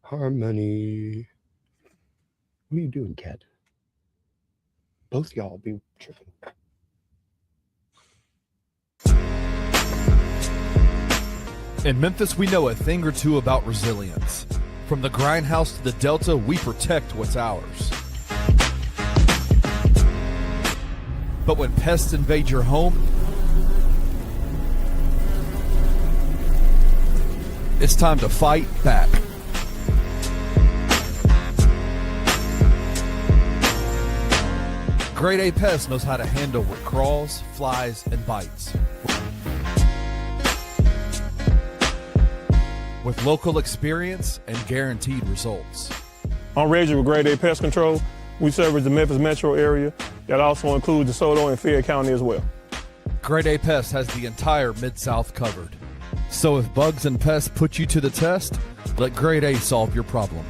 Harmony. What are you doing, cat? Both y'all be tripping. In Memphis, we know a thing or two about resilience. From the grindhouse to the Delta, we protect what's ours. But when pests invade your home, it's time to fight back. Grade A Pest knows how to handle what crawls, flies, and bites. With local experience and guaranteed results. I'm Reggie with Grade A Pest Control. We service the Memphis metro area. That also includes DeSoto and Fayette County as well. Grade A Pest has the entire Mid-South covered. So if bugs and pests put you to the test, let Grade A solve your problem.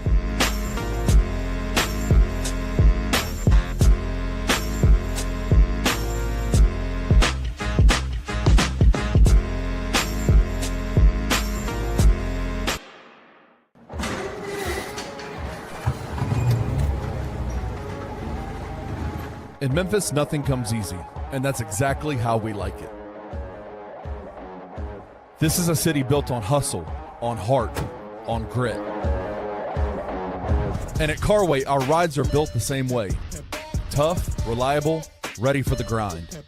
In Memphis, nothing comes easy, and that's exactly how we like it. This is a city built on hustle, on heart, on grit. And at Carway, our rides are built the same way. Tough, reliable, ready for the grind.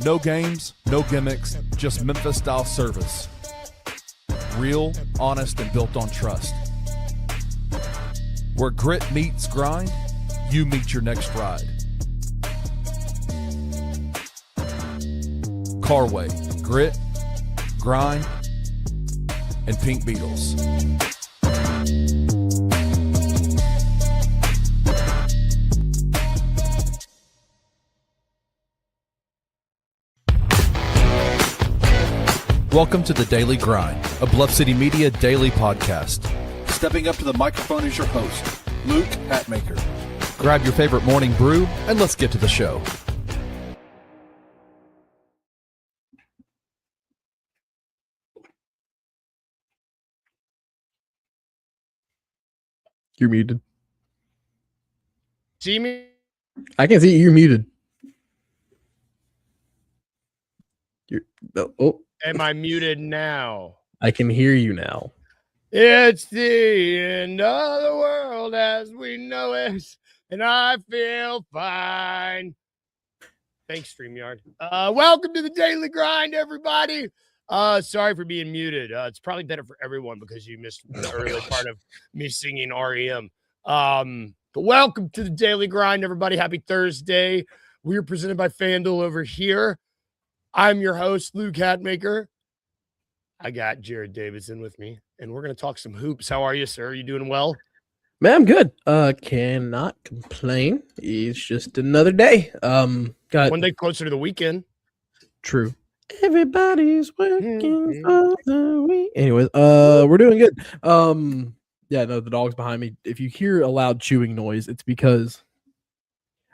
No games, no gimmicks, just Memphis-style service. Real, honest, and built on trust. Where grit meets grind, you meet your next ride. Carway, grit, grind, and Pink Beetles. Welcome to the Daily Grind, a Bluff City Media daily podcast. Stepping up to the microphone is your host, Luke Hatmaker. Grab your favorite morning brew, and let's get to the show. You're muted. See me? I can see you. You're muted. Am I muted now? I can hear you now. It's the end of the world as we know it, and I feel fine. Thanks, StreamYard. Welcome to the Daily Grind, everybody. Sorry for being muted. It's probably better for everyone because you missed the early part of me singing REM. But welcome to the Daily Grind, everybody. Happy Thursday. We are presented by FanDuel over here. I'm your host, Luke Hatmaker. I got Jared Davidson with me, and we're going to talk some hoops. How are you, sir? Are you doing well? Man, I'm good. Cannot complain. It's just another day. Got one day closer to the weekend. True. Everybody's working for the week. Anyways, we're doing good. Yeah, no, the dog's behind me. If you hear a loud chewing noise, it's because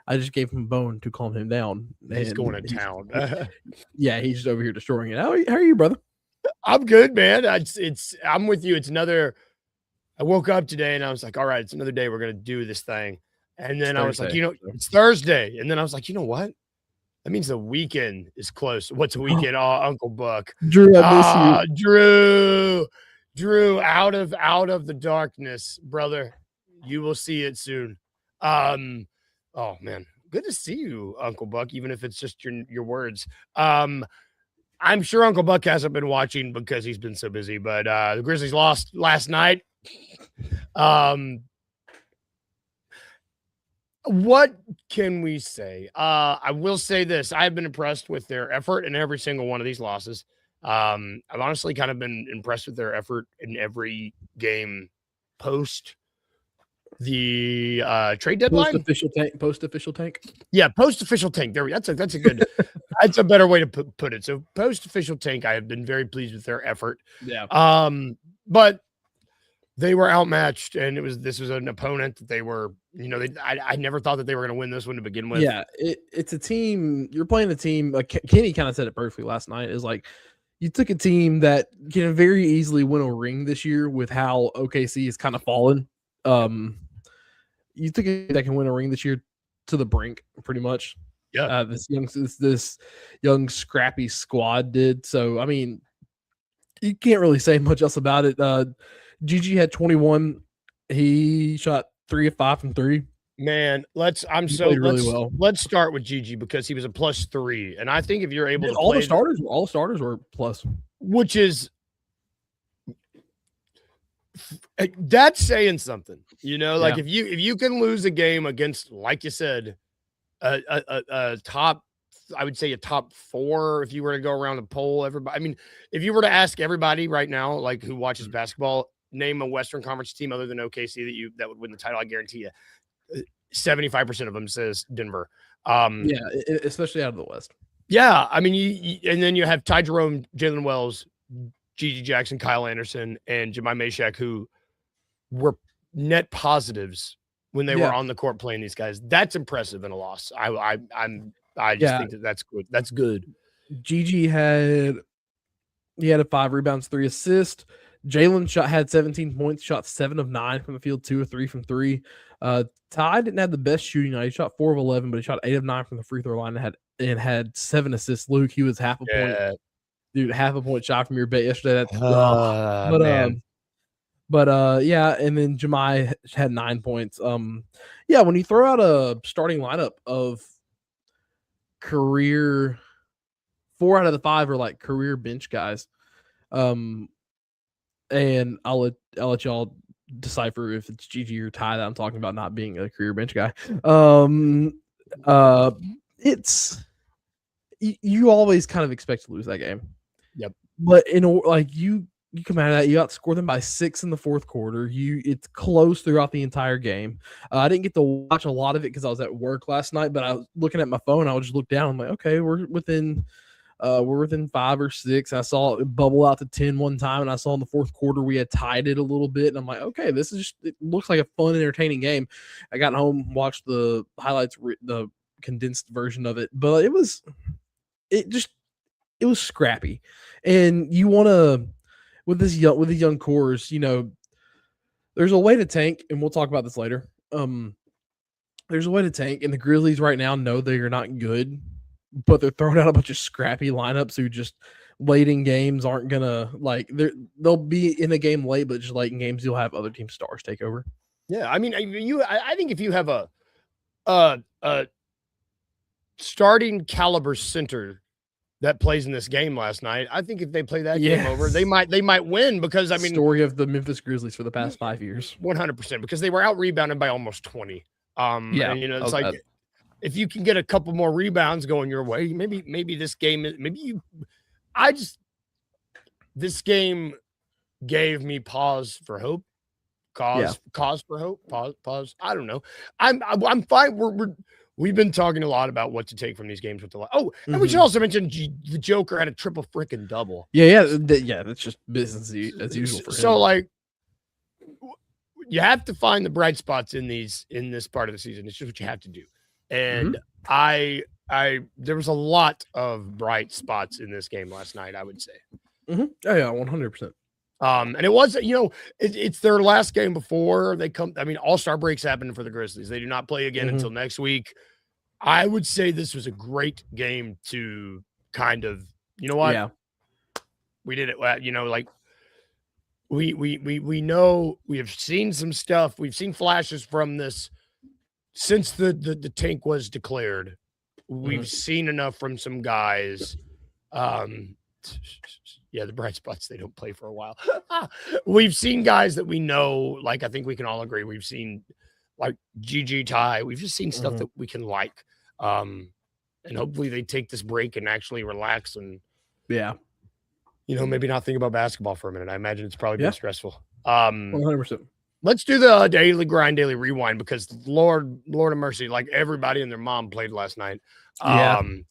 I just gave him a bone to calm him down. He's going to town. Yeah, he's just over here destroying it. How are you, brother? I'm good, man. I'm with you. I woke up today and I was like, all right, it's another day. We're going to do this thing. And then I was like, it's Thursday. And then I was like, you know what? That means the weekend is close. What's a weekend? Oh, Uncle Buck. Drew, I miss you. Drew, out of the darkness, brother. You will see it soon. Oh man, good to see you, Uncle Buck, even if it's just your words. I'm sure Uncle Buck hasn't been watching because he's been so busy, but the Grizzlies lost last night. What can we say? I will say this. I've been impressed with their effort in every single one of these losses. I've honestly kind of been impressed with their effort in every game post the trade deadline. Post official tank. Yeah, post official tank. There, that's a good. That's a better way to put it. So post official tank, I have been very pleased with their effort. Yeah. But they were outmatched, and this was an opponent that they were. I never thought that they were going to win this one to begin with. Yeah, it's a team. You're playing a team. Like Kenny kind of said it perfectly last night. Is like you took a team that can very easily win a ring this year with how OKC has kind of fallen. You took a team that can win a ring this year to the brink, pretty much. Yeah. This young scrappy squad did. So I mean, you can't really say much else about it. GG had 21. He shot 3 of 5 from 3. Man, let's start with Gigi because he was a +3, and I think if you're able to all play the starters were plus, which is that's saying something, like if you can lose a game against, like you said, a top, I would say a top 4 if you were to go around the poll. Everybody, I mean, if you were to ask everybody right now, like who watches basketball, name a Western Conference team other than OKC that would win the title, I guarantee you 75% of them says Denver. Especially out of the West. Yeah, I mean, you and then you have Ty Jerome, Jalen Wells, Gigi Jackson, Kyle Anderson, and Jemai Meshack, who were net positives when they were on the court playing these guys. That's impressive in a loss. I just think that's good. That's good. Gigi had 5 rebounds, 3 assists. Jalen had 17 points, shot 7 of 9 from the field, 2 of 3 from 3. Ty didn't have the best shooting night. He shot 4 of 11, but he shot 8 of 9 from the free throw line and had 7 assists. Luke, he was half a point. Dude, half a point shot from your bet yesterday. And then Jemai had 9 points. When you throw out a starting lineup of career 4 out of the 5 are like career bench guys. And I'll let y'all decipher if it's Gigi or Ty that I'm talking about not being a career bench guy. It's you always kind of expect to lose that game. Yep. But you come out of that, you outscore them by 6 in the fourth quarter. It's close throughout the entire game. I didn't get to watch a lot of it because I was at work last night, but I was looking at my phone. I would just look down. I'm like, okay, we're within 5 or 6. I saw it bubble out to 10 one time, and I saw in the fourth quarter we had tied it a little bit. And I'm like, okay, it looks like a fun, entertaining game. I got home, watched the highlights, the condensed version of it, but it was scrappy. And you want to, with these young cores, there's a way to tank, and we'll talk about this later. There's a way to tank, and the Grizzlies right now know they are not good, but they're throwing out a bunch of scrappy lineups who just late in games aren't gonna they'll be in a game late, but just late in games you'll have other team stars take over. Yeah, I mean, I think if you have a starting caliber center that plays in this game last night, I think if they play that game over, they might win because story of the Memphis Grizzlies for the past 5 years, 100%, because they were out rebounded by almost 20. It's like if you can get a couple more rebounds going your way, maybe this game this game gave me pause for hope. Cause for hope. Pause. I don't know. I'm fine. We've been talking a lot about what to take from these games with the and we should also mention the Joker had a triple freaking double. That's just business as usual for him. So you have to find the bright spots in this part of the season. It's just what you have to do. And there was a lot of bright spots in this game last night, I would say. 100%. And it was, it's their last game before they come. I mean, all-star breaks happen for the Grizzlies. They do not play again until next week. I would say this was a great game to kind of, we did it. We know we have seen some stuff. We've seen flashes from this since the tank was declared. We've seen enough from some guys. The bright spots, they don't play for a while. We've seen guys that we know, I think we can all agree. We've seen GG Ty. We've just seen stuff that we can like. And hopefully they take this break and actually relax and maybe not think about basketball for a minute. I imagine it's probably been stressful. 100%. Let's do the daily grind, daily rewind, because Lord of mercy, everybody and their mom played last night.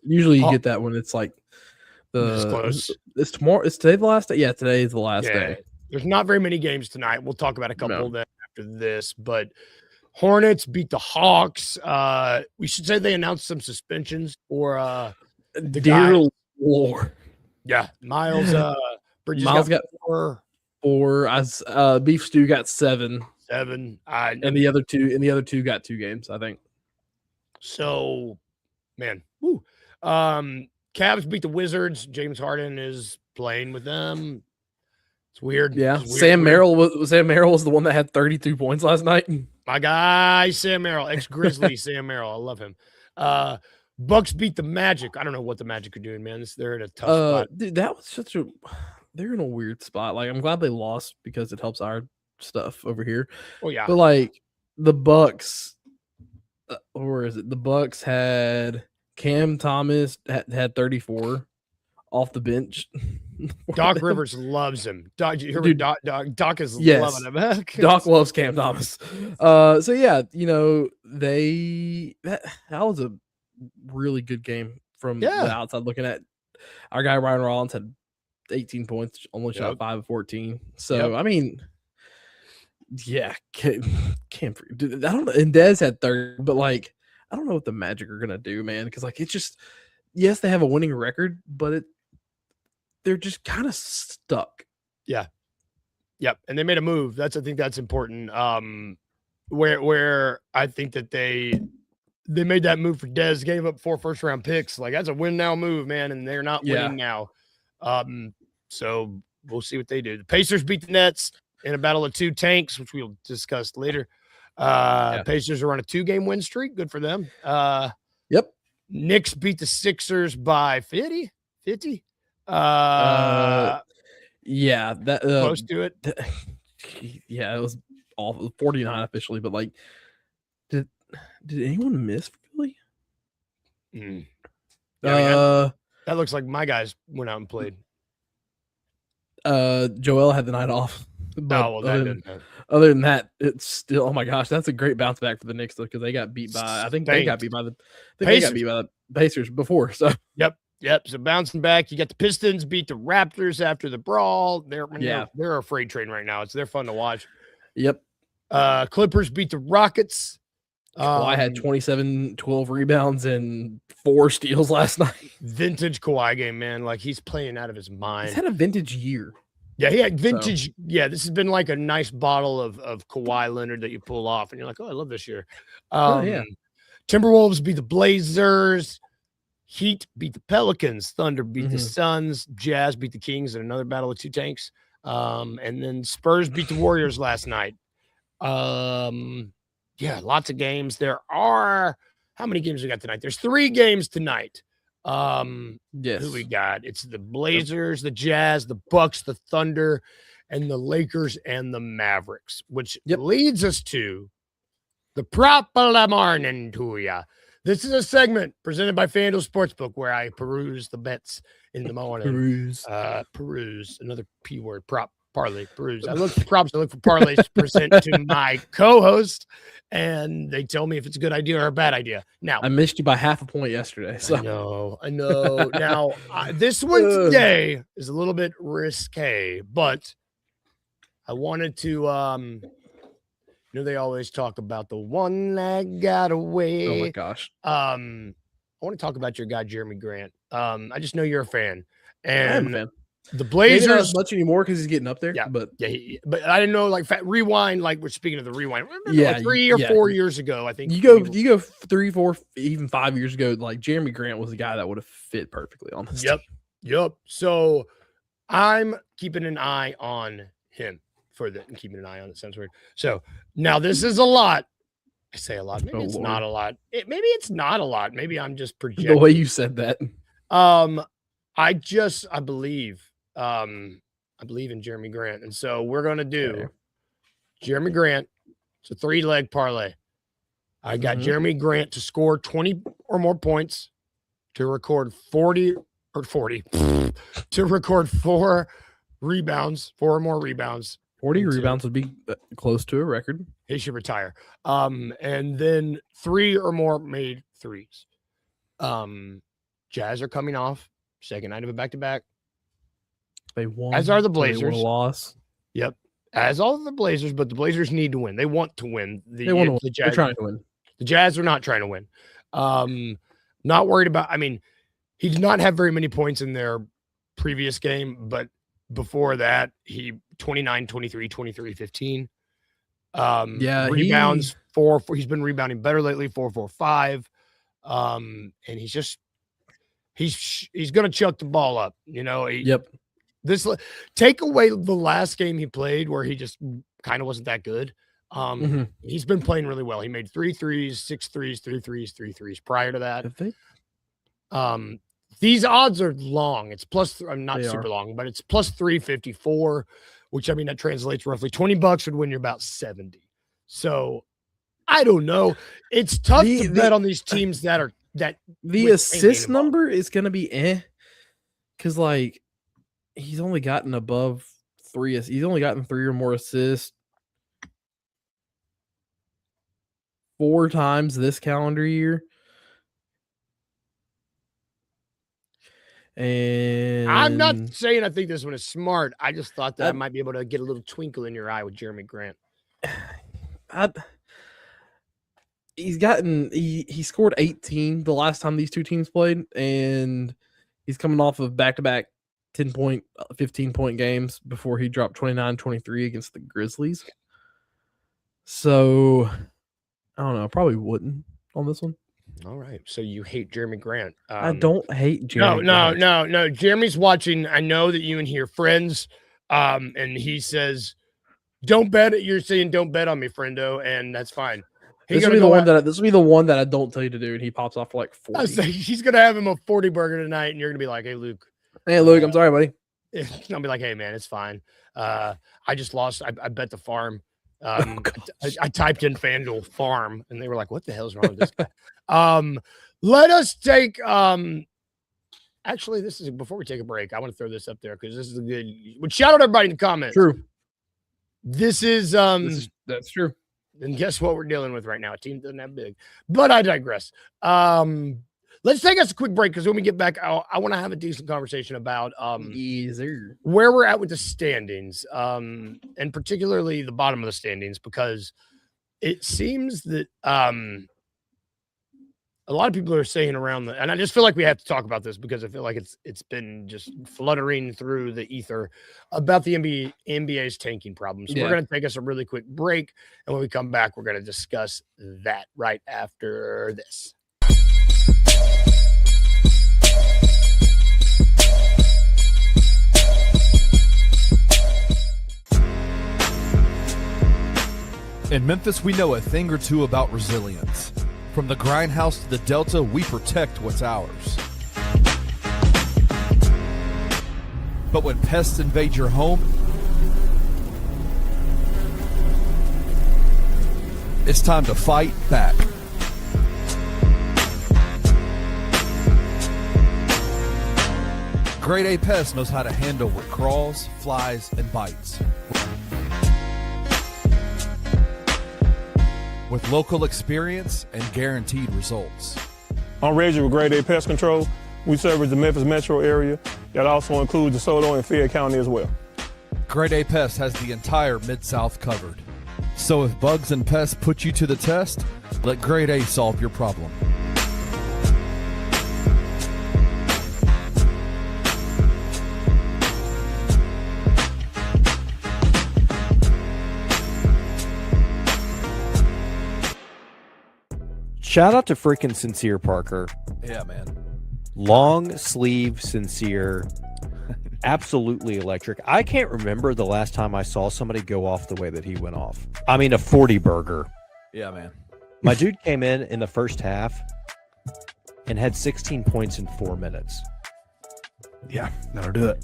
Usually you get that when it's close. It's tomorrow. Is today the last day? Yeah, today is the last day. There's not very many games tonight. We'll talk about a couple of them after this, but Hornets beat the Hawks. We should say they announced some suspensions for the Dear guys. Lord. Yeah, Miles. Bridges Miles got got 4, 4. Beef Stew got 7, 7. and the other two got 2 games, I think. So, man, woo. Cavs beat the Wizards. James Harden is playing with them. It's weird. Yeah, It's weird, Sam weird. Merrill was the one that had 32 points last night. My guy, Sam Merrill, ex-Grizzly Sam Merrill. I love him. Bucks beat the Magic. I don't know what the Magic are doing, man. They're in a tough spot. Dude, that was they're in a weird spot. Like, I'm glad they lost because it helps our stuff over here. Oh, yeah. But like the Bucks, where is it? The Bucks had Cam Thomas had 34 off the bench. Doc Rivers loves him. Doc is Yes. loving him. Doc loves Cam Thomas. So yeah, that was a really good game from the outside looking at. Our guy Ryan Rollins had 18 points, only shot 5 of 14. So I mean, yeah, can't dude, I don't know. And Dez had 30, but like I don't know what the Magic are gonna do, man. Because like it's just yes, they have a winning record, but they're just kind of stuck. Yeah. Yep. And they made a move. I think that's important. Where I think that they made that move for Dez, gave up 4 first-round picks. Like, that's a win now move, man, and they're not winning now. So we'll see what they do. The Pacers beat the Nets in a battle of 2 tanks, which we'll discuss later. Pacers are on a 2-game win streak. Good for them. Yep. Knicks beat the Sixers by 50. Yeah, that close to it. Yeah, it was awful. 49 officially, but like, did anyone miss Philly? That looks like my guys went out and played. Joel had the night off. But other than that, it's still, oh my gosh, that's a great bounce back for the Knicks though, because they got beat by they got beat by the Pacers before. So Yep. So bouncing back, you got the Pistons beat the Raptors after the brawl. They're a freight train right now. They're fun to watch. Yep. Clippers beat the Rockets. Kawhi had 27, 12 rebounds and 4 steals last night. Vintage Kawhi game, man. Like he's playing out of his mind. He's had a vintage year. Yeah, he had vintage. So. Yeah, this has been like a nice bottle of Kawhi Leonard that you pull off, and you're like, oh, I love this year. Timberwolves beat the Blazers. Heat beat the Pelicans. Thunder beat the Suns. Jazz beat the Kings in another battle of 2 tanks. And then Spurs beat the Warriors last night. Lots of games. There are how many games we got tonight? There's 3 games tonight. Yes. Who we got? It's the Blazers, the Jazz, the Bucks, the Thunder, and the Lakers and the Mavericks, which leads us to the prop of the morning to ya. This is a segment presented by FanDuel Sportsbook where I peruse the bets in the morning. Peruse, another P word, prop, parlay, peruse. I look for props, I look for parlays to present to my co-host, and they tell me if it's a good idea or a bad idea. Now, I missed you by half a point yesterday. So. I know. Now, this one today is a little bit risque, but I wanted to they always talk about the one that got away. Oh my gosh. I want to talk about your guy Jeremy Grant. I just know you're a fan, and I am a fan. The Blazers maybe not as much anymore because he's getting up there. But I didn't know. Like rewind. Like we're speaking of the rewind. Remember, like 3 or 4 years ago, I think you go 3, 4, even 5 years ago. Like Jeremy Grant was the guy that would have fit perfectly on this. Yep. So I'm keeping an eye on him. Keeping an eye on it sounds weird. So now this is a lot. I say a lot. Maybe it's not a lot. Maybe it's not a lot. Maybe I'm just projecting. The way you said that. I believe in Jeremy Grant, and so we're gonna do Jeremy Grant. It's a 3-leg parlay. I got Jeremy Grant to score 20 or more points, to record 40 to record 4 rebounds, 4 or more rebounds. 40 rebounds would be close to a record. He should retire. And then 3 or more made threes. Jazz are coming off second night of a back-to-back. They won. As are the Blazers. They won a loss. Yep. As all of the Blazers, but the Blazers need to win. They want to win. They want to win. They're trying to win. The Jazz are not trying to win. Not worried about. I mean, he did not have very many points in their previous game, but before that, he 29, 23, 23, 15. Rebounds 4. He's been rebounding better lately. 4, 4, 5. And he's going to chuck the ball up. This take away the last game he played where he just kind of wasn't that good. He's been playing really well. He made 3 threes, 6 threes, 3 threes, 3 threes prior to that. These odds are long. It's plus, not super long, but it's plus 354, which I mean, that translates roughly $20 would win you about 70. So I don't know. It's tough to bet on these teams that the assist number is going to be because like he's only gotten above 3. He's only gotten 3 or more assists 4 times this calendar year. And I'm not saying I think this one is smart. I just thought that I might be able to get a little twinkle in your eye with Jeremy Grant. He scored 18 the last time these two teams played, and he's coming off of back-to-back 10-point, 15-point games before he dropped 29-23 against the Grizzlies. So, I don't know. Probably wouldn't on this one. All right. So you hate Jeremy Grant. I don't hate Jeremy Grant. No. Jeremy's watching. I know that you and he are friends. And he says, don't bet it. You're saying don't bet on me, friendo. And that's fine. This will be the one that I don't tell you to do, and he pops off for like 40. He's gonna have him a 40 burger tonight, and you're gonna be like, "Hey, Luke. I'm sorry, buddy." I'll be like, "Hey, man, it's fine. I just lost. I bet the farm. I typed in FanDuel farm, and they were like, "What the hell's wrong with this guy?" Let us take. Actually, this is before we take a break. I want to throw this up there because this is a good. But shout out everybody in the comments. True. This is that's true. And guess what we're dealing with right now? A team doesn't have big, but I digress. Let's take us a quick break because when we get back, I want to have a decent conversation about where we're at with the standings, and particularly the bottom of the standings, because it seems that a lot of people are saying around and I just feel like we have to talk about this because I feel like it's been just fluttering through the ether about the NBA's tanking problems. So we're going to take us a really quick break, and when we come back, we're going to discuss that right after this. In Memphis, we know a thing or two about resilience. From the grindhouse to the Delta, we protect what's ours. But when pests invade your home, it's time to fight back. Grade A Pest knows how to handle what crawls, flies, and bites. With local experience and guaranteed results. On Reggie with Grade A Pest Control, we service the Memphis metro area. That also includes DeSoto and Fayette County as well. Grade A Pest has the entire Mid-South covered. So if bugs and pests put you to the test, let Grade A solve your problem. Shout out to freaking Sincere Parker. Yeah, man. Long sleeve Sincere. Absolutely electric. I can't remember the last time I saw somebody go off the way that he went off. I mean, a 40 burger. Yeah, man. My dude came in the first half and had 16 points in 4 minutes. Yeah, that'll do it.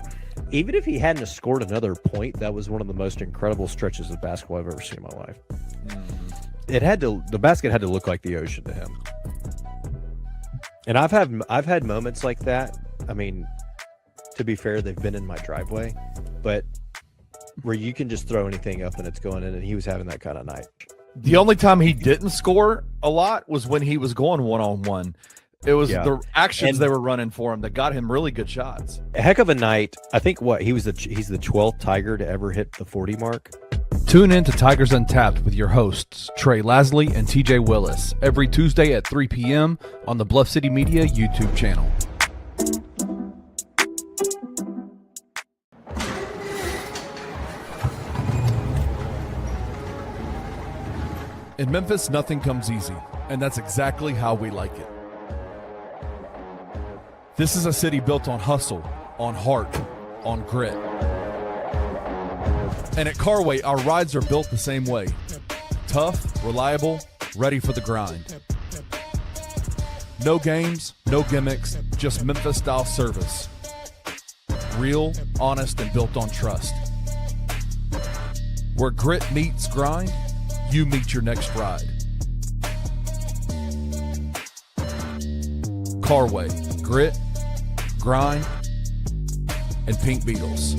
Even if he hadn't scored another point, that was one of the most incredible stretches of basketball I've ever seen in my life. The basket had to look like the ocean to him. And I've had moments like that. I mean, to be fair, they've been in my driveway, but where you can just throw anything up and it's going in, and he was having that kind of night. The only time he didn't score a lot was when he was going one-on-one. It was the actions they were running for him that got him really good shots. A heck of a night. I think he's the 12th Tiger to ever hit the 40 mark. Tune in to Tigers Untapped with your hosts, Trey Lasley and TJ Willis, every Tuesday at 3 p.m. on the Bluff City Media YouTube channel. In Memphis, nothing comes easy, and that's exactly how we like it. This is a city built on hustle, on heart, on grit. And at Carway, our rides are built the same way. Tough, reliable, ready for the grind. No games, no gimmicks, just Memphis-style service. Real, honest, and built on trust. Where grit meets grind, you meet your next ride. Carway, grit, grind, and Pink Beetles.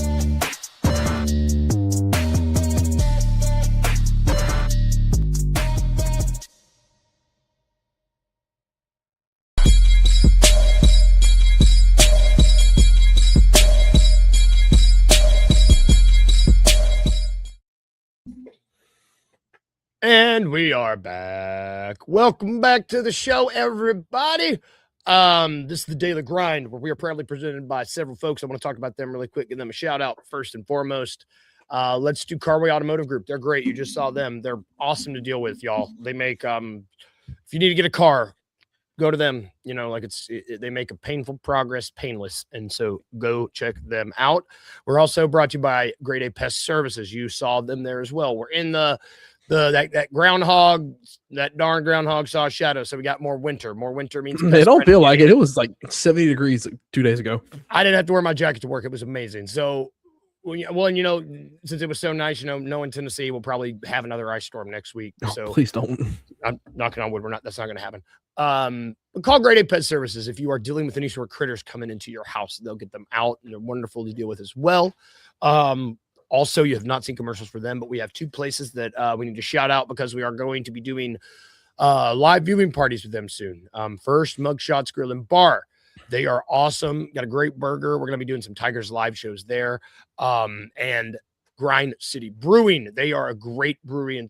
And we are back. Welcome back to the show, everybody. This is the Daily Grind, where we are proudly presented by several folks. I want to talk about them really quick, give them a shout out first and foremost. Let's do Carway Automotive Group. They're great. You just saw them. They're awesome to deal with, y'all. They make if you need to get a car, go to them. You know, like they make a painful progress painless, and so go check them out. We're also brought to you by Grade A Pest Services. You saw them there as well. We're in that groundhog, that darn groundhog saw a shadow. So we got more winter. More winter means they don't feel like it. It was like 70 degrees 2 days ago. I didn't have to wear my jacket to work. It was amazing. So, well, you know, since it was so nice, you know, knowing Tennessee will probably have another ice storm next week. So please don't. I'm knocking on wood. That's not going to happen. But call Grade A Pet Services if you are dealing with any sort of critters coming into your house. They'll get them out, and they're wonderful to deal with as well. Also, you have not seen commercials for them, but we have two places that we need to shout out because we are going to be doing live viewing parties with them soon. First, Mugshots Grill and Bar. They are awesome. Got a great burger. We're going to be doing some Tigers live shows there. And Grind City Brewing. They are a great brewery.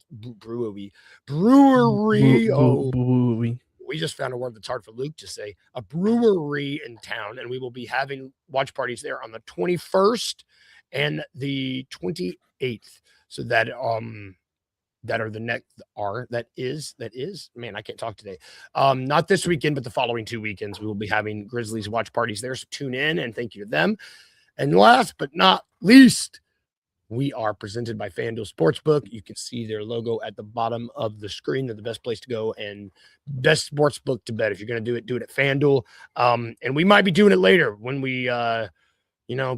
We just found a word that's hard for Luke to say. A brewery in town, and we will be having watch parties there on the 21st. And the 28th. So that is man, I can't talk today. Not this weekend, but the following 2 weekends we will be having Grizzlies watch parties there. So tune in and thank you to them. And last but not least, we are presented by FanDuel Sportsbook. You can see their logo at the bottom of the screen. They're the best place to go and best sportsbook to bet. If you're going to do it at FanDuel. And we might be doing it later when we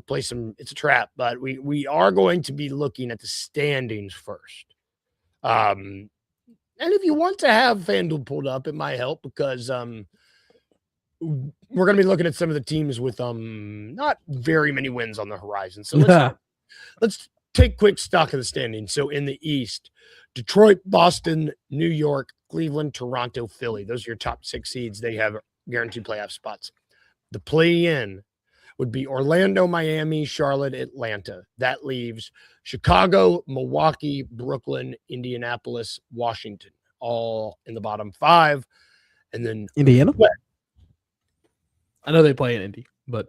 play some, it's a trap, but we are going to be looking at the standings first. And if you want to have FanDuel pulled up, it might help because we're going to be looking at some of the teams with not very many wins on the horizon. So let's take quick stock of the standings. So in the East, Detroit, Boston, New York, Cleveland, Toronto, Philly. Those are your top 6 seeds. They have guaranteed playoff spots. The play-in would be Orlando, Miami, Charlotte, Atlanta. That leaves Chicago, Milwaukee, Brooklyn, Indianapolis, Washington, all in the bottom 5. And then Indiana? I know they play in Indy, but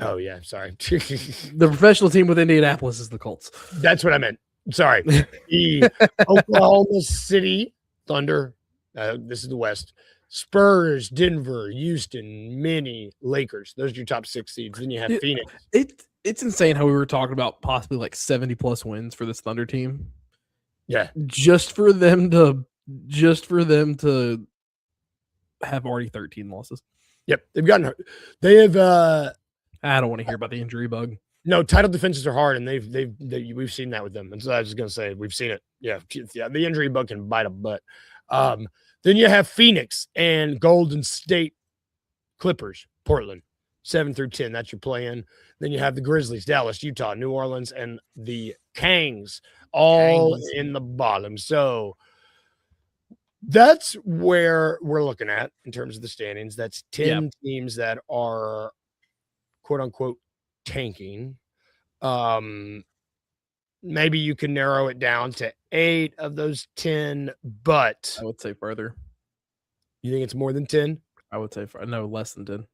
oh yeah, sorry. The professional team with Indianapolis is the Colts. That's what I meant. Sorry. The Oklahoma City Thunder. This is the West. Spurs, Denver, Houston, Mini, Lakers. Those are your top 6 seeds. Then you have Phoenix. It's insane how we were talking about possibly like 70 plus wins for this Thunder team. Yeah. Just for them to have already 13 losses. Yep. They've gotten hurt. They have I don't want to hear about the injury bug. No, title defenses are hard, and we've seen that with them. And so I was just gonna say we've seen it. Yeah, the injury bug can bite a butt. Then you have Phoenix and Golden State Clippers, Portland, 7 through 10. That's your play-in. Then you have the Grizzlies, Dallas, Utah, New Orleans, and the Kangs all in the bottom. So that's where we're looking at in terms of the standings. That's 10 teams that are quote unquote tanking. Maybe you can narrow it down to 8 of those 10, but I would say further. You think it's more than 10? I would say no, less than 10.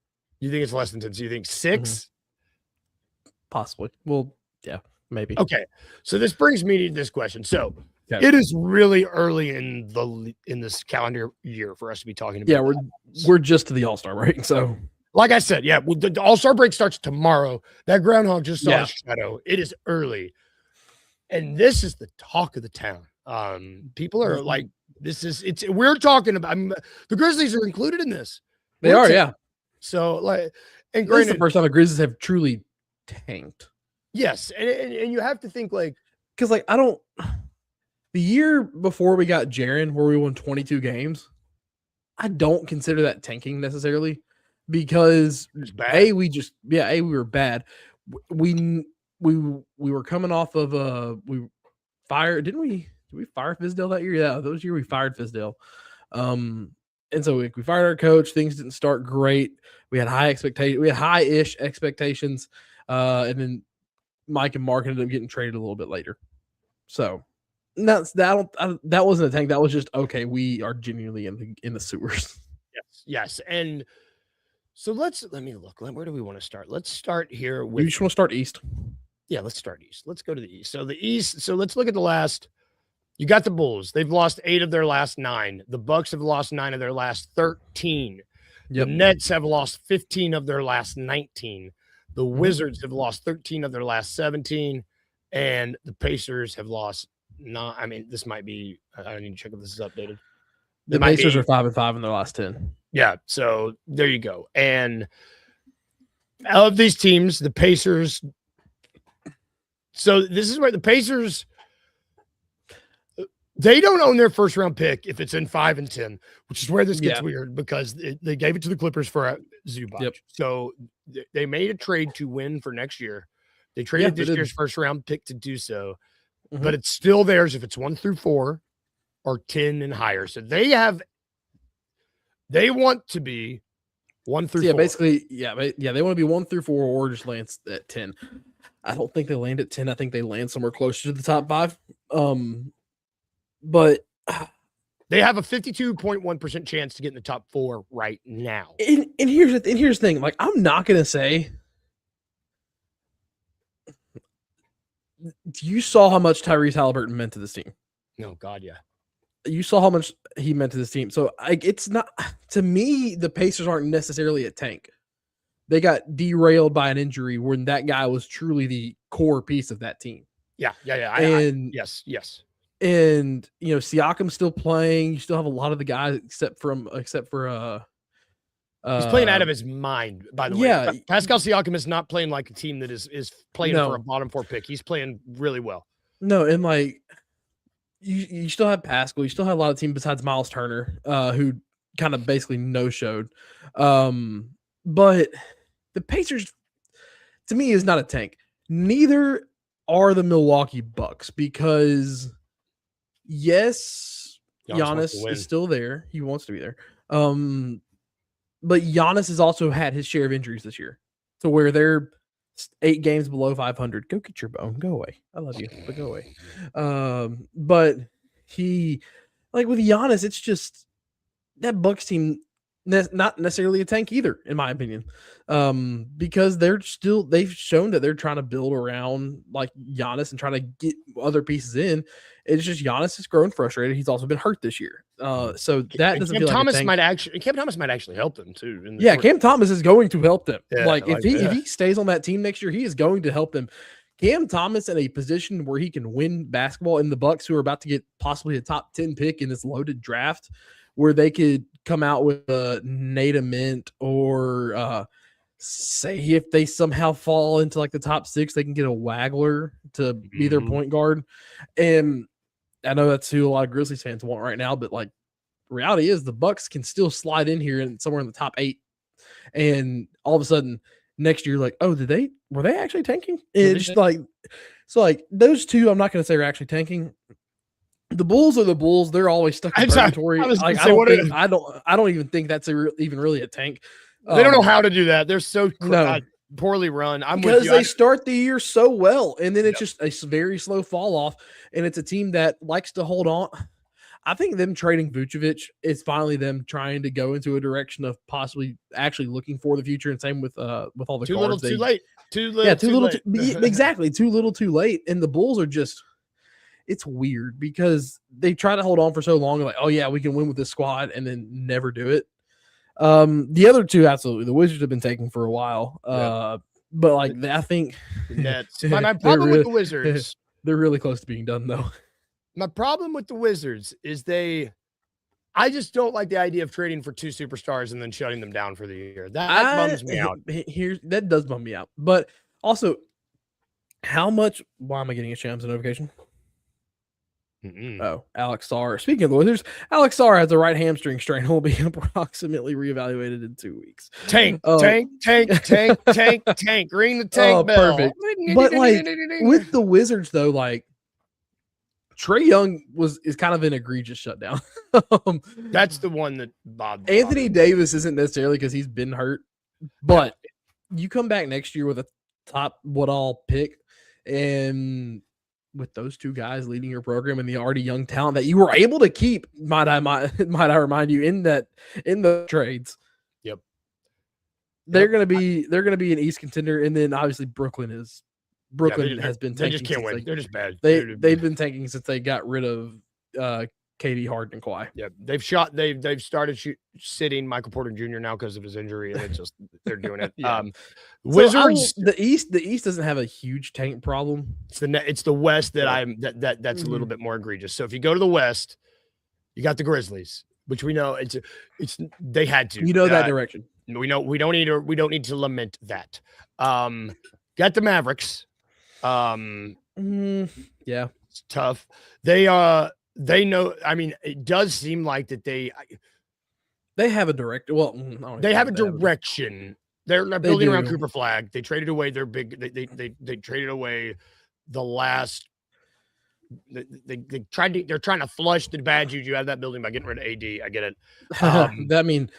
You think it's less than 10? So you think 6? Mm-hmm. Possibly. Well, yeah, maybe. Okay. So this brings me to this question. So Okay. It is really early in this calendar year for us to be talking about. Yeah, we're just to the All-Star break. So, like I said, yeah, the All-Star break starts tomorrow. That groundhog just saw Yeah. a shadow. It is early, and this is the talk of the town. People are like, we're talking about. The Grizzlies are included in this. they are, yeah. So, like, and This is the granted, first time the Grizzlies have truly tanked. yes, and you have to think like, Because, like, the year before we got Jaren, where we won 22 games, I don't consider that tanking necessarily, because it's bad. we were bad. We were coming off of did we fire Fizdale that year? Yeah, those year we fired Fizdale. And so we fired our coach. Things didn't start great. We had high-ish expectations. And then Mike and Mark ended up getting traded a little bit later. So that wasn't a tank. That was just, okay, we are genuinely in the sewers. Yes. And so let me look. Where do we want to start? Let's start here with. You just want to start east. Yeah, let's start east. Let's go to the east. So the east. So let's look at the last. You got the Bulls. They've lost 8 of their last 9. The Bucks have lost 9 of their last 13. Yep. The Nets have lost 15 of their last 19. The Wizards have lost 13 of their last 17, and the Pacers have lost. This might be. I need to check if this is updated. The Pacers are 5-5 in their last 10. Yeah, so there you go. And of these teams, the Pacers. So this is where the Pacers. They don't own their first round pick if it's in 5 and 10, which is where this gets weird, because they gave it to the Clippers for Zubac. Yep. So they made a trade to win for next year. They traded this year's first round pick to do so, but it's still theirs if it's 1 through 4 or 10 and higher. So they want to be 1 through 4. Basically, they want to be 1 through 4 or just land at 10. I don't think they land at 10. I think they land somewhere closer to the top 5. But they have a 52.1% chance to get in the top 4 right now. And here's the thing. Like, I'm not gonna say. You saw how much Tyrese Halliburton meant to this team. No, God, yeah. You saw how much he meant to this team. So it's not, to me, the Pacers aren't necessarily a tank. They got derailed by an injury when that guy was truly the core piece of that team. Yeah. Yes. And Siakam's still playing. You still have a lot of the guys except for he's playing out of his mind, by the way. Pascal Siakam is not playing like a team that is playing for a bottom 4 pick. He's playing really well. No, and like you still have Pascal. You still have a lot of teams besides Miles Turner, who kind of basically no-showed. But the Pacers, to me, is not a tank. Neither are the Milwaukee Bucks, because yes, Giannis is still there. He wants to be there. But Giannis has also had his share of injuries this year, to where they're 8 games below 500. Go get your bone. Go away. I love you, but go away. But he, like with Giannis, it's just that Bucks team not necessarily a tank either, in my opinion, because they've shown that they're trying to build around like Giannis and trying to get other pieces in. It's just Giannis has grown frustrated. He's also been hurt this year, so that doesn't feel like a tank. Cam Thomas might actually help them too. Cam Thomas is going to help them. Yeah, if he stays on that team next year, he is going to help them. Cam Thomas in a position where he can win basketball, in the Bucks, who are about to get possibly a top 10 pick in this loaded draft, where they could come out with a Nate Mint, or say if they somehow fall into like the top 6, they can get a Wagler to be their point guard. And I know that's who a lot of Grizzlies fans want right now, but like reality is the Bucks can still slide in here and somewhere in the top 8. And all of a sudden next year, like, oh, were they actually tanking? It's like, so like those two, I'm not going to say are actually tanking. The Bulls are the Bulls. They're always stuck in purgatory. I don't even think that's even really a tank. They don't know how to do that. They're so poorly run. Because they start the year so well, and then it's just a very slow fall off, and it's a team that likes to hold on. I think them trading Vucevic is finally them trying to go into a direction of possibly actually looking for the future, and same with all the too guards. Too little, too late. Exactly, too little, too late. And the Bulls are just, it's weird because they try to hold on for so long, like, oh yeah, we can win with this squad, and then never do it. The other two, absolutely, the Wizards have been taking for a while. But like I think The Nets. My problem with the Wizards, they're really close to being done though. my problem with the Wizards is I just don't like the idea of trading for 2 superstars and then shutting them down for the year. That bums me out. That does bum me out. But also, how much? Why am I getting a Shams notification? Oh, Alex Sarr. Speaking of the Wizards, Alex Sarr has a right hamstring strain. Will be approximately reevaluated in 2 weeks. Tank. Ring the tank bell. Perfect. But like with the Wizards, though, like Trae Young is kind of an egregious shutdown. That's the one that bothered. Anthony Davis isn't necessarily because he's been hurt, but you come back next year with a top all pick, and with those two guys leading your program and the already young talent that you were able to keep, might I remind you, in the trades. Yep. They're gonna be an East contender, and then obviously Brooklyn has been tanking. They just can't win. They're just bad. They've been tanking since they got rid of KD, Harden, and Kawhi. Yeah, they've started sitting Michael Porter Jr. now because of his injury, and it's just they're doing it. Wizards. The East doesn't have a huge tank problem. It's the West that's a little bit more egregious. So if you go to the West, you got the Grizzlies, which we know it's they had to. That direction. We know we don't need to lament that. Got the Mavericks. Yeah, it's tough. They know. I mean, it does seem like that they have a direction. Well, they have a direction. They're building around Cooper Flag. They traded away their big. They traded away the last. They're trying to flush the bad juju out of that building by getting rid of AD. I get it. I mean,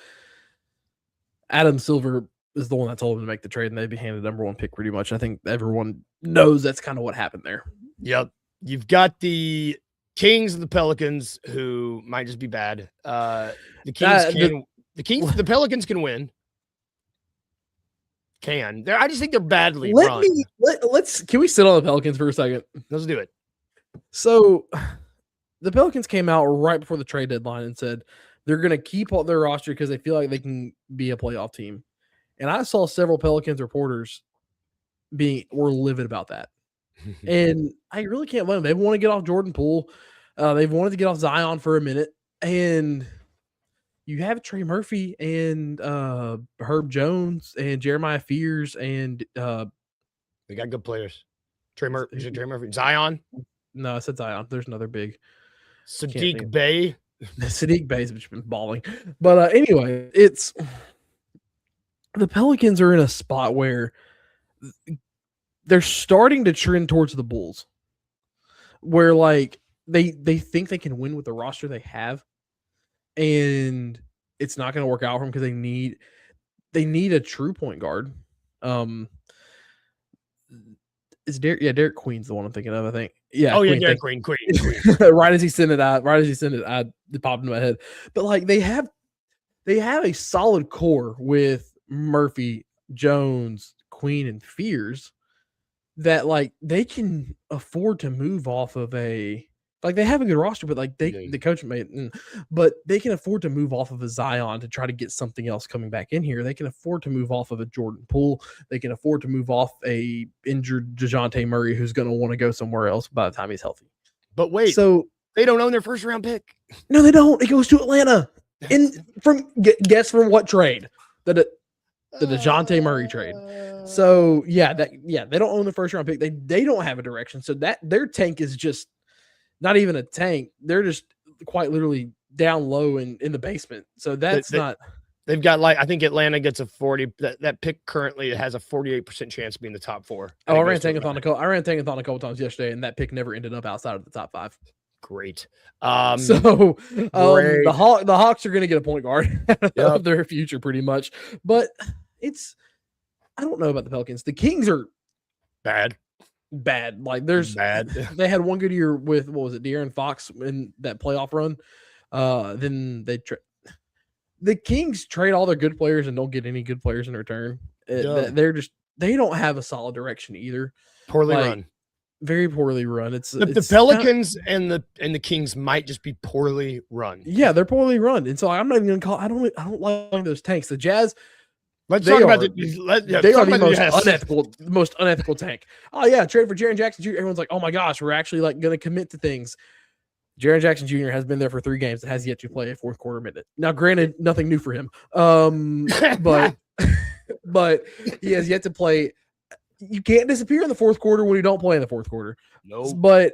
Adam Silver is the one that told him to make the trade, and they'd be handed number 1 pick pretty much. I think everyone knows that's kind of what happened there. Yep. You've got the Kings and the Pelicans, who might just be bad. The Pelicans can win. I just think they're badly run. Can we sit on the Pelicans for a second? Let's do it. So the Pelicans came out right before the trade deadline and said they're going to keep all their roster because they feel like they can be a playoff team. And I saw several Pelicans reporters were livid about that. And I really can't blame them. They want to get off Jordan Poole. They've wanted to get off Zion for a minute. And you have Trey Murphy and Herb Jones and Jeremiah Fears and they got good players. Trey Murphy, Zion. No, I said Zion. There's another big Sadiq Bey. Sadiq Bey's been balling. But anyway, it's the Pelicans are in a spot where they're starting to trend towards the Bulls, where like they think they can win with the roster they have, and it's not going to work out for them because they need a true point guard. Is Derek Queen's the one I'm thinking of? I think. Yeah. Oh yeah, Derek Queen. Right as he sent it, it popped into my head. But like they have a solid core with Murphy, Jones, Queen, and Fears that like they can afford to move off of they have a good roster, but like the coach but they can afford to move off of a Zion to try to get something else coming back in here. They can afford to move off of a Jordan Poole. They can afford to move off a injured DeJounte Murray who's going to want to go somewhere else by the time he's healthy. But wait, so they don't own their first round pick. No, they don't. It goes to Atlanta. Guess from what trade? The DeJounte Murray trade. So they don't own the first round pick. They don't have a direction. So that their tank is just not even a tank. They're just quite literally down low in the basement. So that's not. They've got I think Atlanta gets a 40. That pick currently has a 48% chance of being the top 4. I ran Tankathon a couple times yesterday, and that pick never ended up outside of the top 5. Great. The Hawks are going to get a point guard of their future pretty much, but I don't know about the Pelicans. The Kings are bad. Like they had one good year with what was it, De'Aaron Fox in that playoff run. Then the Kings trade all their good players and don't get any good players in return. They don't have a solid direction either. Poorly run. very poorly run. The Pelicans and the Kings might just be poorly run. Yeah, they're poorly run, and so I'm not even gonna call. I don't like those tanks. The Jazz. Let's talk about the most unethical tank. Oh yeah, trade for Jaren Jackson Jr. Everyone's like, oh my gosh, we're actually like going to commit to things. Jaren Jackson Jr. has been there for 3 games and has yet to play a fourth quarter minute. Now, granted, nothing new for him, but he has yet to play. You can't disappear in the fourth quarter when you don't play in the fourth quarter. No, but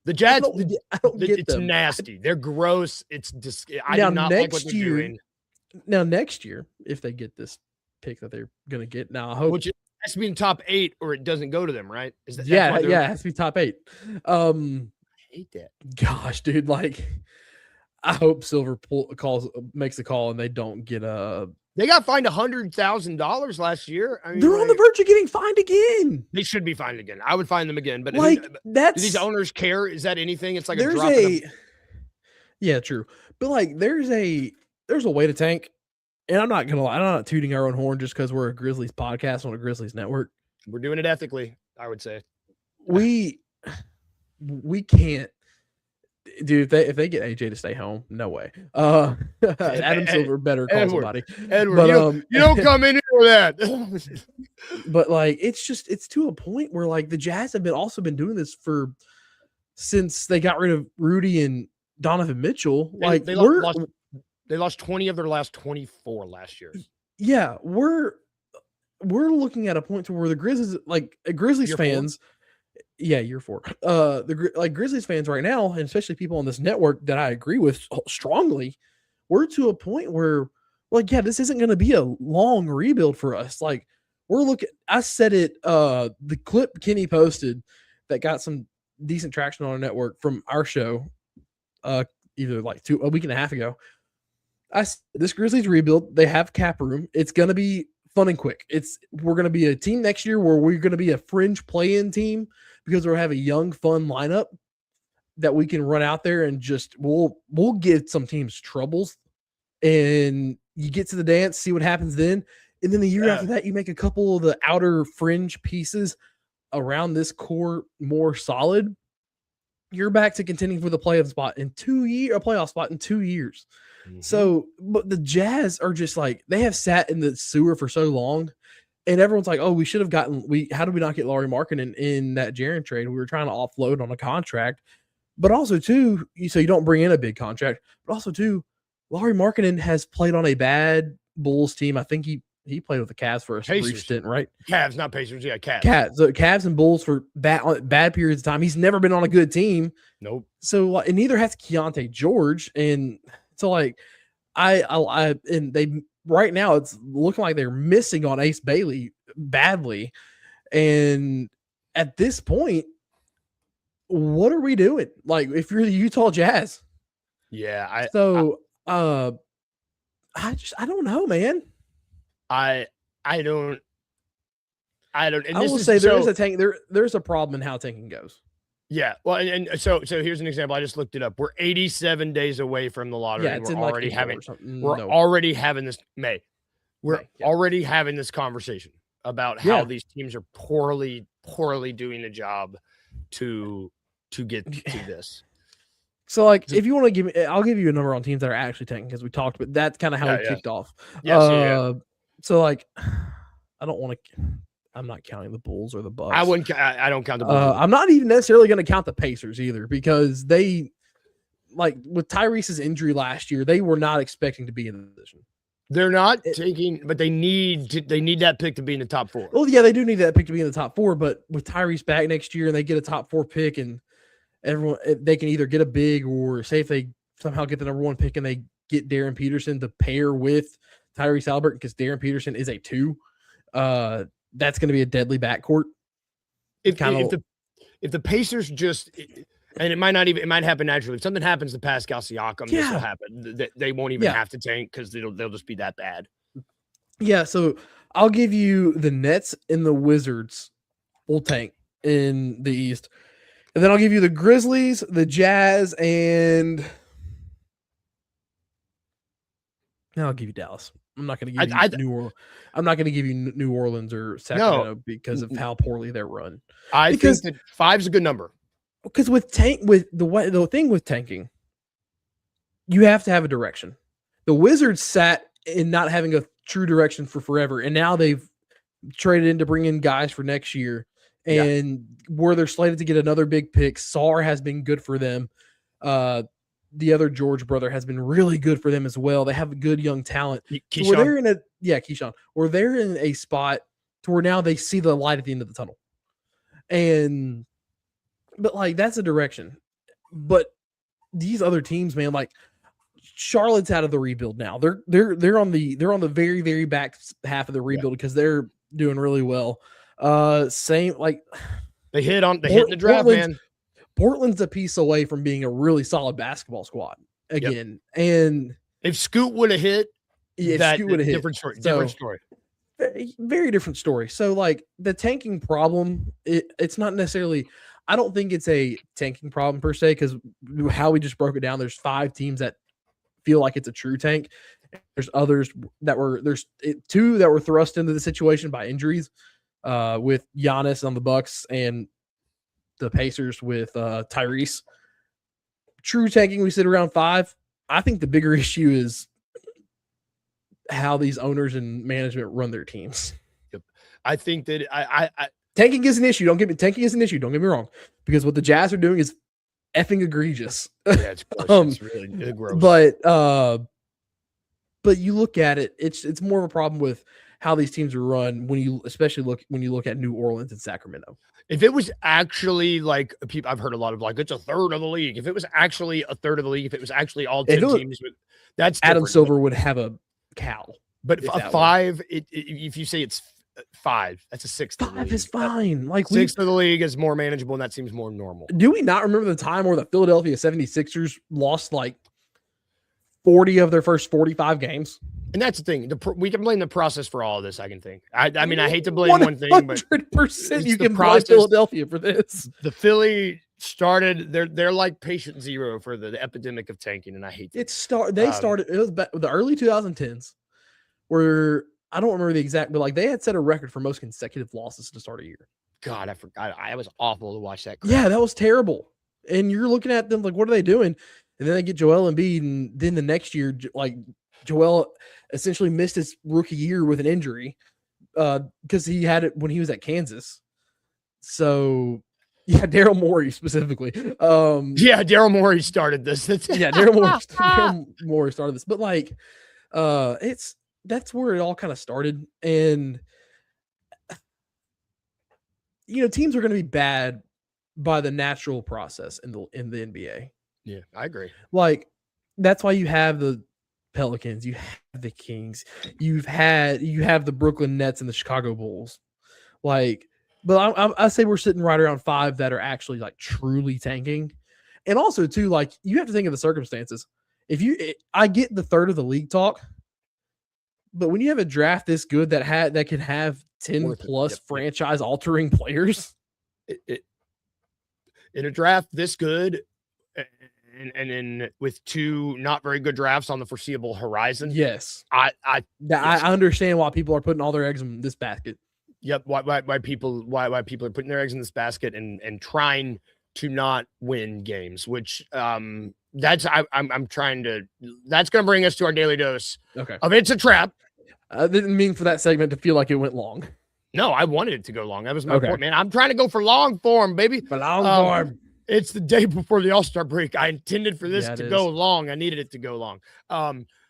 the Jazz, I don't get it's them. nasty. They're gross. It's just I do not like what they're doing. Now, next year, if they get this pick that they're going to get, now I hope. Which has to be in top 8 or it doesn't go to them, right? Is that, yeah, it has to be top 8. I hate that. Gosh, dude, like, I hope Silver makes a call and they don't get a. They got fined $100,000 last year. I mean, they're on the verge of getting fined again. They should be fined again. I would fine them again. But like, do these owners care? Is that anything? It's like a drop. Yeah, true. But like, there's a way to tank, and I'm not gonna lie, I'm not tooting our own horn just because we're a Grizzlies podcast on a Grizzlies network. We're doing it ethically, I would say. We can't, dude. If they get AJ to stay home, no way. Adam Silver better call somebody. Edward, but, you don't come in here with that. But like, it's to a point where like the Jazz have also been doing this since they got rid of Rudy and Donovan Mitchell. Like they lost 20 of their last 24 last year. Yeah, we're looking at a point to where the Grizzlies, like Grizzlies fans, year 4. The Grizzlies fans right now, and especially people on this network that I agree with strongly, we're to a point where, like, yeah, this isn't going to be a long rebuild for us. Like, we're looking. I said it. The clip Kenny posted that got some decent traction on our network from our show, either like a week and a half ago. This Grizzlies rebuild, they have cap room. It's going to be fun and quick. We're going to be a team next year where we're going to be a fringe play-in team because we'll have a young, fun lineup that we can run out there and just we'll give some teams troubles. And you get to the dance, see what happens then. And then the year after that, you make a couple of the outer fringe pieces around this core more solid. You're back to contending for the playoff spot in 2 years, a playoff spot in 2 years. Mm-hmm. So, but the Jazz are just like, they have sat in the sewer for so long, and everyone's like, oh, we should have how did we not get Lauri Markkanen in that Jaren trade? We were trying to offload on a contract, but also too, so you don't bring in a big contract, but also too, Lauri Markkanen has played on a bad Bulls team. I think he played with the Cavs for a brief stint, right? Cavs, not Pacers. Yeah, Cavs. So Cavs and Bulls for bad periods of time. He's never been on a good team. Nope. So, and neither has Keontae George. And so, like, and they right now it's looking like they're missing on Ace Bailey badly. And at this point, what are we doing? Like, if you're the Utah Jazz, yeah. I don't know, man. I don't. And I will say there is a tank. There's a problem in how tanking goes. Yeah. Well, and so here's an example. I just looked it up. We're 87 days away from the lottery. Yeah, and we're already having this May. We're already having this conversation about how these teams are poorly doing the job to get to this. So, like, if you want to give me, I'll give you a number on teams that are actually tanking because we talked, but that's kind of how we kicked off. Yes, So, like, I don't want to. I'm not counting the Bulls or the Bucks. I don't count the Bulls. I'm not even necessarily going to count the Pacers either because they, like, with Tyrese's injury last year, they were not expecting to be in the position. They're not taking, but they need that pick to be in the top 4. Well, yeah, they do need that pick to be in the top 4, but with Tyrese back next year and they get a top 4 pick and everyone, they can either get a big or say if they somehow get the number 1 pick and they get Darren Peterson to pair with Tyrese Halliburton because Darren Peterson is a 2. That's going to be a deadly backcourt. If the Pacers just, and it might happen naturally. If something happens to Pascal Siakam, this will happen. They won't even have to tank because they'll just be that bad. Yeah. So I'll give you the Nets and the Wizards will tank in the East, and then I'll give you the Grizzlies, the Jazz, and I'll give you Dallas. I'm not going to give I- you New Orleans. I'm not going to give you New Orleans or Sacramento because of how poorly they're run. I think that 5's a good number. Because with the thing with tanking, you have to have a direction. The Wizards sat in not having a true direction for forever, and now they've traded in to bring in guys for next year, and where they're slated to get another big pick. Sarr has been good for them. The other George brother has been really good for them as well. They have a good young talent. Keyshawn? Where they're in Keyshawn. Where they're in a spot to where now they see the light at the end of the tunnel. But like that's a direction. But these other teams, man, like Charlotte's out of the rebuild now. They're on the very, very back half of the rebuild because they're doing really well. Same like they hit in the draft, man. Portland's a piece away from being a really solid basketball squad again. And if Scoot would have hit, different story. Different story. Very, very different story. So like the tanking problem, it's not necessarily. I don't think it's a tanking problem per se because how we just broke it down. There's 5 teams that feel like it's a true tank. There's others there's 2 that were thrust into the situation by injuries, with Giannis on the Bucks and the Pacers with Tyrese. True tanking, we sit around 5. I think the bigger issue is how these owners and management run their teams. Yep. I think that tanking is an issue. Tanking is an issue. Don't get me wrong, because what the Jazz are doing is effing egregious. Yeah, it's gross. It's really gross. But you look at it, it's more of a problem with how these teams are run when you look at New Orleans and Sacramento. If it was actually like people, I've heard a lot of like it's a third of the league. If it was actually a third of the league, if it was actually all 10 teams, that's Adam Silver would have a cow. But a 5, if you say it's 5, that's a 6th. 5 is fine. Like 6th of the league is more manageable, and that seems more normal. Do we not remember the time where the Philadelphia 76ers lost like 40 of their first 45 games? And that's the thing. We can blame the process for all of this. I can think. I mean, I hate to blame one thing, but 100% you can blame Philadelphia for this. The Philly started. They're like patient zero for the epidemic of tanking, and I hate that. They started. It was the early 2010s, where I don't remember the exact, but like they had set a record for most consecutive losses to start a year. God, I forgot. I was awful to watch that crap. Yeah, that was terrible. And you're looking at them like, what are they doing? And then they get Joel Embiid, and then the next year, like Joel essentially missed his rookie year with an injury because he had it when he was at Kansas. So, yeah, Daryl Morey specifically. Daryl Morey started this. Daryl Morey started this. But like, that's where it all kind of started. And teams are going to be bad by the natural process in the NBA. Yeah, I agree. Like, that's why you have the Pelicans, you have the Kings, you have the Brooklyn Nets and the Chicago Bulls. Like, but I say we're sitting right around 5 that are actually like truly tanking. And also too, like, you have to think of the circumstances. I get the third of the league talk, but when you have a draft this good that can have 10 plus franchise altering players, in a draft this good, and with 2 not very good drafts on the foreseeable horizon. Yes. I understand why people are putting all their eggs in this basket. Yep. Why people are putting their eggs in this basket and trying to not win games, which I'm trying to, that's going to bring us to our daily dose of It's a Trap. I didn't mean for that segment to feel like it went long. No, I wanted it to go long. That was my point, man. I'm trying to go for long form, baby. For long form. It's the day before the All-Star break. I intended for this to go long. I needed it to go long.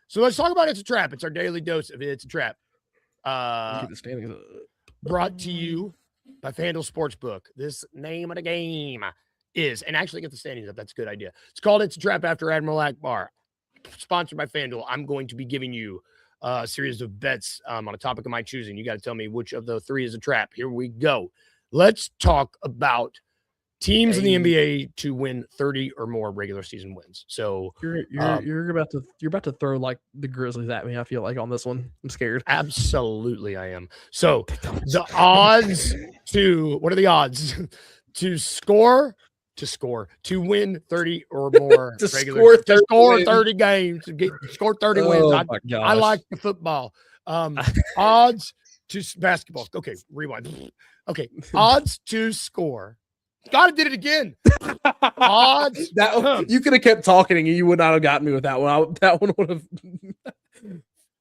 So let's talk about It's a Trap. It's our daily dose of It's a Trap. Brought to you by FanDuel Sportsbook. This name of the game is, and actually get the standings up. That's a good idea. It's called It's a Trap after Admiral Akbar. Sponsored by FanDuel. I'm going to be giving you a series of bets on a topic of my choosing. You got to tell me which of the 3 is a trap. Here we go. Let's talk about teams in the NBA to win 30 or more regular season wins. So you're about to throw like the Grizzlies at me. I feel like on this one, I'm scared. Absolutely, I am. So the odds what are the odds to score to score, to win 30 or more To regular, score 30 score wins. 30 games, score 30 wins. Oh I my gosh. I like the football. Odds to basketball. Okay, rewind. Okay, odds to score. God, did it again. Odds. You could have kept talking and you would not have gotten me with that one. That one would have.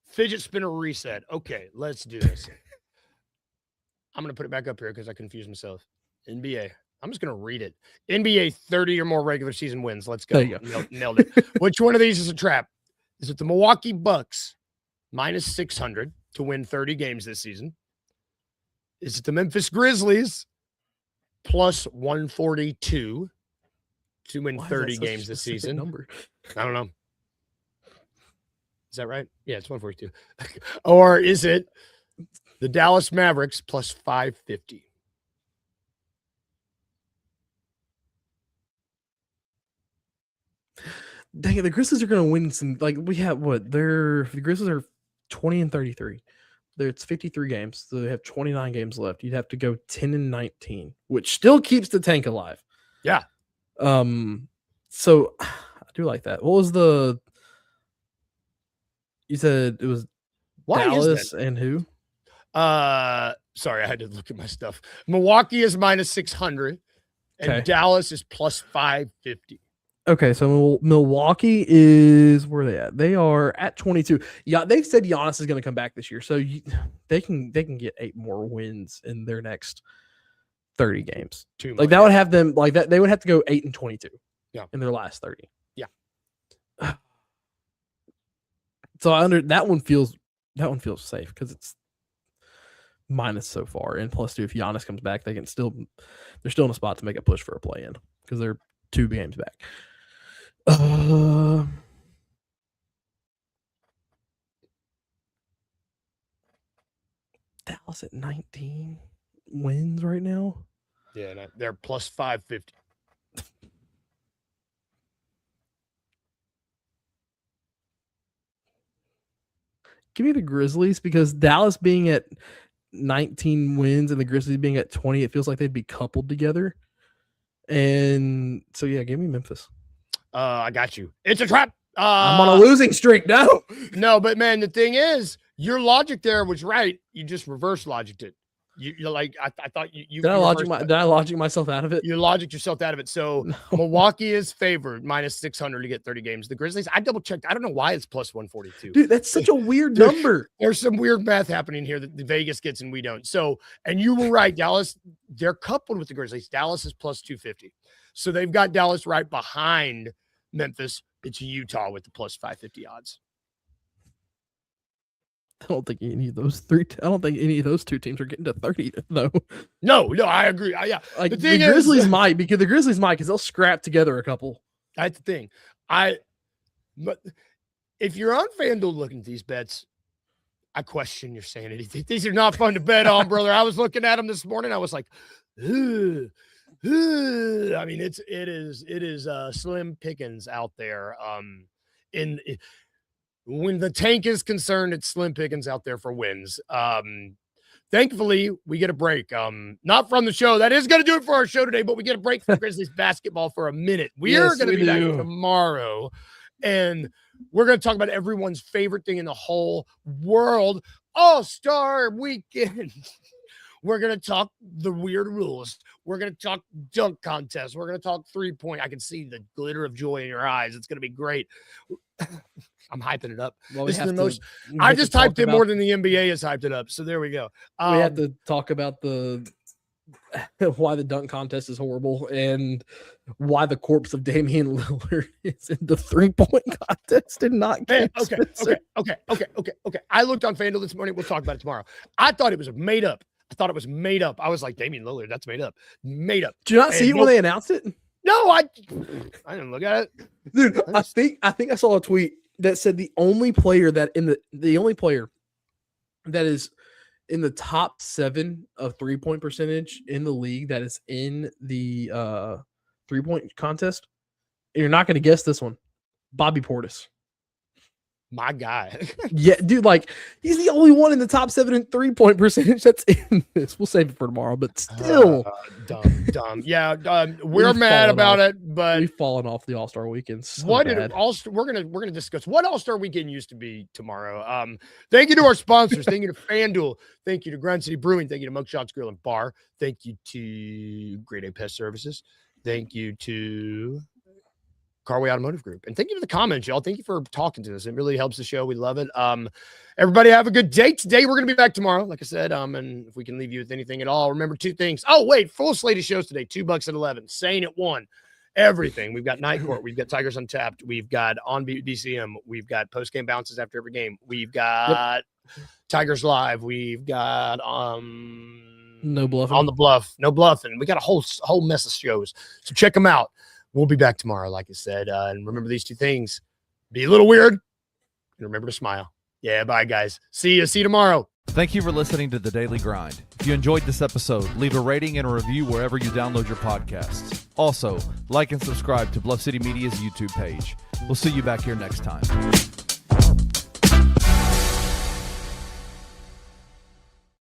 Fidget spinner reset. Okay, let's do this. I'm going to put it back up here because I confused myself. NBA. I'm just going to read it. NBA 30 or more regular season wins. Let's go. There you go. Nailed it. Which one of these is a trap? Is it the Milwaukee Bucks minus 600 to win 30 games this season? Is it the Memphis Grizzlies plus 142 to win 30 games this season? Number? I don't know. Is that right? Yeah, it's 142. Or is it the Dallas Mavericks plus 550? Dang it, the Grizzlies are going to win some. Like, we have what? The Grizzlies are 20-33. It's 53 games, so they have 29 games left. You'd have to go 10-19, which still keeps the tank alive. Yeah. So I do like that. What was the? You said it was Dallas and who? Sorry, I had to look at my stuff. Milwaukee is minus 600, and Dallas is plus 550. Okay, so Milwaukee is where are they at? They are at 22. Yeah, they've said Giannis is going to come back this year, so they can get 8 more wins in their next 30 games. Like that would have them like that. They would have to go 8-22. Yeah, in their last 30. Yeah. So that one feels safe because it's minus so far, and plus 2 if Giannis comes back, they're still in a spot to make a push for a play in because they're 2 games back. Dallas at 19 wins right now. Yeah, they're plus 550. Give me the Grizzlies because Dallas being at 19 wins and the Grizzlies being at 20, it feels like they'd be coupled together. And so, yeah, give me Memphis. I got you. It's a trap. I'm on a losing streak. No, but man, the thing is, your logic there was right. You just reverse logicked it. You're like, I thought you did I logic myself out of it? You logicked yourself out of it. So no. Milwaukee is favored minus 600 to get 30 games. The Grizzlies, I double checked. I don't know why it's plus 142. Dude, that's such a weird number. There's some weird math happening here that the Vegas gets and we don't. So, and you were right, Dallas, they're coupled with the Grizzlies. Dallas is plus 250. So they've got Dallas right behind Memphis. It's Utah with the plus 550 odds. I don't think any of those 2 teams are getting to 30 though. No, I agree. Yeah, like the Grizzlies might because they'll scrap together a couple. That's the thing. But if you're on FanDuel looking at these bets, I question your sanity. These are not fun to bet on, brother. I was looking at them this morning. I was like, ugh. I mean, it is slim pickings out there. When the tank is concerned, it's slim pickings out there for wins. Thankfully, we get a break. Not from the show. That is going to do it for our show today, but we get a break from Grizzlies basketball for a minute. We are going to be back tomorrow, and we're going to talk about everyone's favorite thing in the whole world, All-Star Weekend. We're going to talk the weird rules. We're going to talk dunk contests. We're going to talk 3-point. I can see the glitter of joy in your eyes. It's going to be great. I'm hyping it up. Well, this is the most. I just typed it more than the NBA has hyped it up. So there we go. We have to talk about why the dunk contest is horrible and why the corpse of Damian Lillard is in the 3-point contest and not. Okay. I looked on FanDuel this morning. We'll talk about it tomorrow. I thought it was made up. I was like, Damian Lillard, that's made up. Made up. Did you not see it when they announced it? No, I didn't look at it. Dude, I think I saw a tweet that said the only player that is in the top 7 of 3-point percentage in the league that is in the 3-point contest. And you're not going to guess this one. Bobby Portis. My guy. Yeah, dude, like he's the only one in the top 7 in 3-point percentage that's in this. We'll save it for tomorrow, but still dumb. Yeah, we're We've mad fallen about off. it, but we've fallen off the All-Star weekend. So what bad. did we're gonna discuss what All-Star weekend used to be tomorrow. Thank you to our sponsors. Thank you to FanDuel. Thank you to Grind City Brewing. Thank you to Mugshots Grill and Bar. Thank you to Grade A Pest Services. Thank you to Carway Automotive Group. And thank you to the comments, y'all. Thank you for talking to us. It really helps the show. We love it. Everybody have a good day. Today we're gonna be back tomorrow, like I said. And if we can leave you with anything at all, remember 2 things. Oh, wait, full slate of shows today. $2 at 11. Sane at 1. Everything. We've got Night Court. We've got Tigers Untapped. We've got On Beat DCM. We've got post game bounces after every game. We've got Tigers Live. We've got No bluffing. On the Bluff. No bluffing. We got a whole mess of shows. So check them out. We'll be back tomorrow, like I said. And remember these 2 things. Be a little weird. And remember to smile. Yeah, bye, guys. See you tomorrow. Thank you for listening to The Daily Grind. If you enjoyed this episode, leave a rating and a review wherever you download your podcasts. Also, like and subscribe to Bluff City Media's YouTube page. We'll see you back here next time.